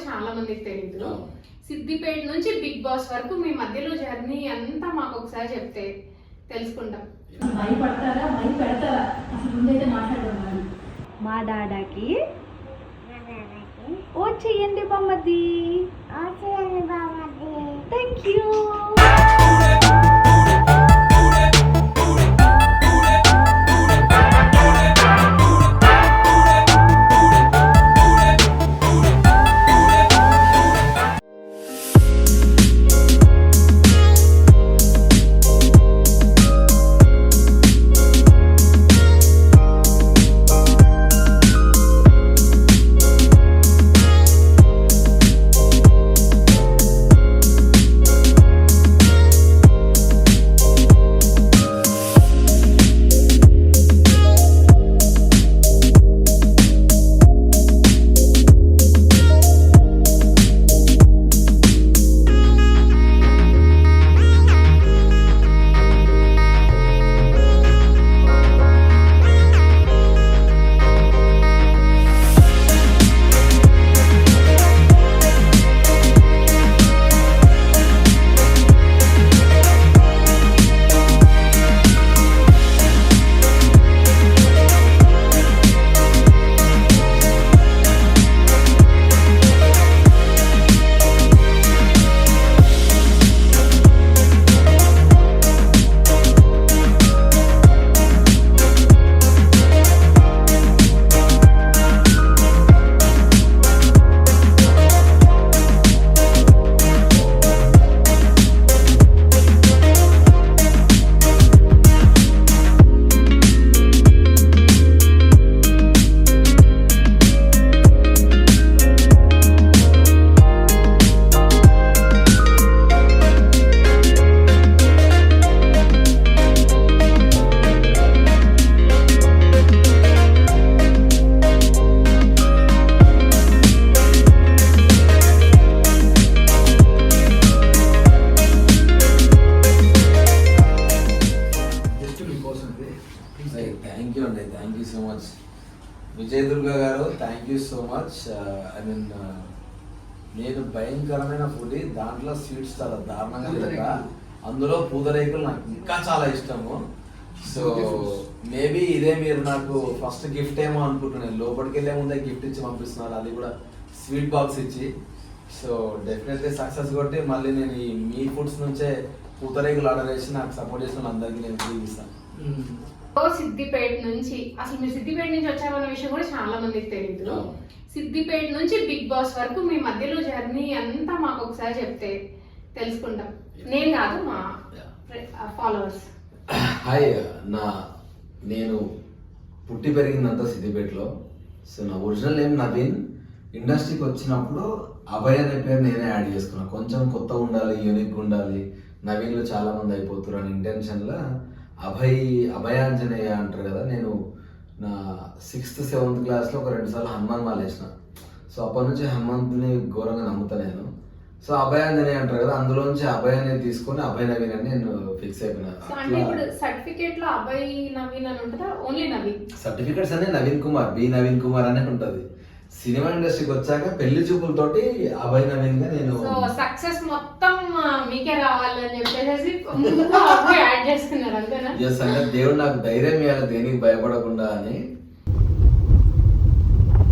చాలా మందికి తెలియదు. సిద్దిపేట నుంచి బిగ్ బాస్ వరకు మీ మధ్యలో జర్నీ అంతా మాకు ఒకసారి చెప్తే తెలుసుకుంటాం. భయపడతారా భయపెడతారా అసలు ముందైతే మాట్లాడదాం. మా డాడాకి ఓ చెయ్యండి బామ్మది. Thank you. Thank you so much Vijay Durga గారు. Thank you so much. నేను భయంకరమైన ఫుడ్, దాంట్లో స్వీట్స్ చాలా దారుణంగా తింటా. అందులో పూతరేకులు నాకు ఇంకా చాలా ఇష్టము. సో మేబీ ఇదే మీరు నాకు ఫస్ట్ గిఫ్ట్ ఏమో అనుకుంటున్నాను. లోపలికి వెళ్ళే ముందే గిఫ్ట్ ఇచ్చి పంపిస్తున్నారు, అది కూడా స్వీట్ బాక్స్ ఇచ్చి. సో డెఫినెట్లీ సక్సెస్ కొట్టి మళ్ళీ నేను ఈ మీ ఫుడ్స్ నుంచే పూతరేకులు ఆర్డర్ చేసి నాకు సపోర్ట్ చేసిన అందరికీ నేను ఫ్రీ ఇస్తాను. సిద్దిపేట నుంచి, అసలు మీరు సిద్దిపేట నుంచి వచ్చారన్న విషయం కూడా చాలా మందికి తెలియదు. సిద్దిపేట నుంచి బిగ్ బాస్ వరకు మీ మధ్యలో జర్నీ అంతా మాకు ఒకసారి చెప్తే తెలుసుకుంటాం. నేను కాదు, మా ఫాలోవర్స్. హాయ్, నేను పుట్టి పెరిగిందంతా సిద్దిపేటలో. సో నా ఒరిజినల్ నేమ్ నవీన్. ఇండస్ట్రీకి వచ్చినప్పుడు అభయ్ అనే పేరు నేనే యాడ్ చేసుకున్నాను. కొంచెం కొత్త ఉండాలి, యూనిక్ ఉండాలి, నవీన్లో చాలా మంది అయిపోతున్నారు అని ఇంటెన్షన్లో అభయాంజనేయ అంటారు కదా. నేను నా 6th 7th క్లాస్లో ఒక 2 సార్లు హనుమాన్ మాల వేసిన. సో అప్పటి నుంచి హనుమంతుని ఘోరంగా నమ్ముతా నేను. సో అభయాంజనేయ అంటారు కదా, అందులోంచి అభయ్ అనేది తీసుకొని అభయ్ నవీన్ అని నేను ఫిక్స్ అయిపోయినా. సర్టిఫికేట్స్ అనే నవీన్ కుమార్, బి నవీన్ కుమార్ అనే ఉంటది. సినిమా ఇండస్ట్రీకి వచ్చాక పెళ్లి చూపులతోటి అభయ్ నవీన్ గా నేను సక్సెస్ మొత్తం మీకే రావాలని చెప్పేసి యాడ్ చేసుకున్నారు అంతేనా? ఎస్ అంటే దేవుడు నాకు ధైర్యం ఇవ్వాలి దేనికి భయపడకుండా అని.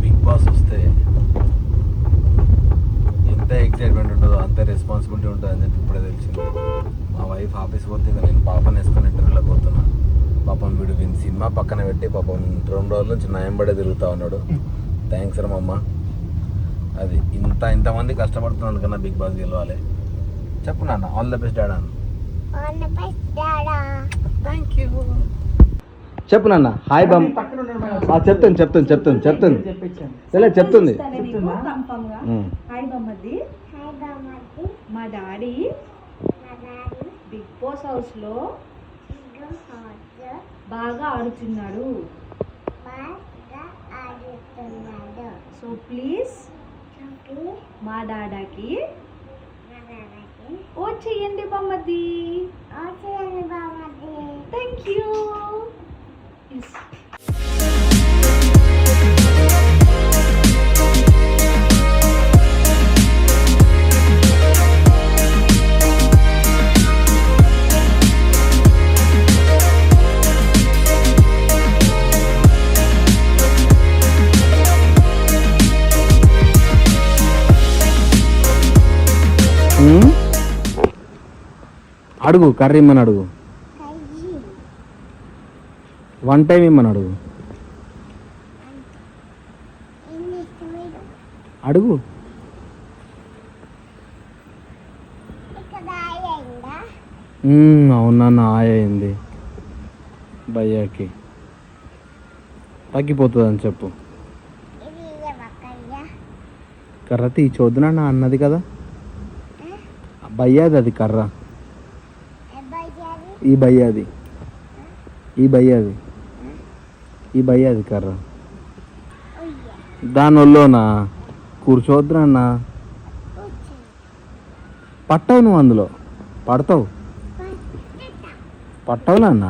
బిగ్ బాస్ వస్తే ఎంత ఎక్సైట్మెంట్ ఉంటుందో అంత రెస్పాన్సిబిలిటీ ఉంటుంది అని చెప్పి ఇప్పుడే తెలిసింది. మా వైఫ్ ఆఫీస్ పోతే నేను పాపని వేసుకొని ఇంటర్వ్యూలోకి పోతున్నా. పాపం వీడు సినిమా పక్కన పెట్టి పాపం 2 రోజుల నుంచి నయం పడే తిరుగుతా ఉన్నాడు. థ్యాంక్స్ రా అమ్మ. అది ఇంతమంది కష్టపడుతున్నందు కన్నా బిగ్ బాస్ గెలవాలి. చెప్పు నాన్న, all the best Dada. Thank you. చెప్పు నాన్న. హాయ్ బామ్. చెప్తాను చెప్తుంది. హాయ్ బామ్మది. మా డాడీ బిగ్ బాస్ హౌస్ లో బాగా ఆడుతున్నాడు. సో ప్లీజ్ మా డాడాకి ఓ చెయ్యండి బామ్మది. Thank you. అడుగు కర్రీ ఇమ్మని అడుగు, 1 టైం ఇమ్మని అడుగు, అడుగు. అవునన్న ఆయ అయింది భయ్యాకి, తగ్గిపోతుంది అని చెప్పు. కర్ర తీయొద్దునా అన్నది కదా భయ్యాది, అది కర్ర ఈ భయ్యాది, ఈ భయ్యాది, ఈ భయ్యాది కర్ర. దాని వల్లోనా కూర్చోవద్దునా అన్న, పట్టవు నువ్వు అందులో, పడతావు, పట్టవు నాన్న.